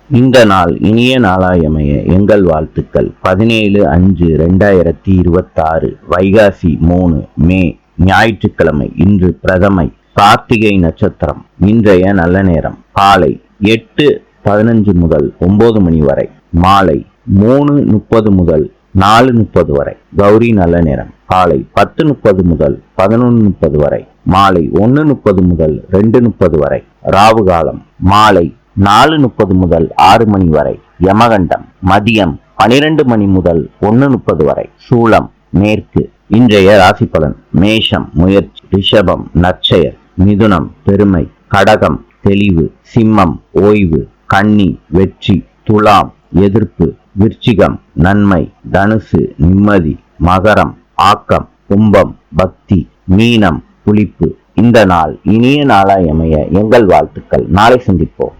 இந்த நாள் இனிய நாளாயமைய எங்கள் வாழ்த்துக்கள். 17/5/2026 வைகாசி 3 மே ஞாயிற்றுக்கிழமை. இன்று பிரதமை. கார்த்திகை நட்சத்திரம். இன்றைய நல்ல நேரம் காலை 8:15 முதல் 9 மணி வரை, மாலை 3:30 முதல் 4:30 வரை. கௌரி நல்ல நேரம் காலை 10:30 முதல் 11:30 வரை, மாலை 1:30 முதல் 2:30 வரை. ராவு காலம் மாலை 4:30 முதல் 6 மணி வரை. யமகண்டம் மதியம் 12 மணி முதல் 1:30 வரை. சூலம் மேற்கு. இன்றைய ராசி பலன். மேஷம் முயற்சி, ரிஷபம் நற்செயல், மிதுனம் பெருமை, கடகம் தெளிவு, சிம்மம் ஓய்வு, கன்னி வெற்றி, துலாம் எதிர்ப்பு, விருச்சிகம் நன்மை, தனுசு நிம்மதி, மகரம் ஆக்கம், கும்பம் பக்தி, மீனம் புளிப்பு. இந்த நாள் இனிய நாளாய் அமைய எங்கள் வாழ்த்துக்கள். நாளை சந்திப்போம்.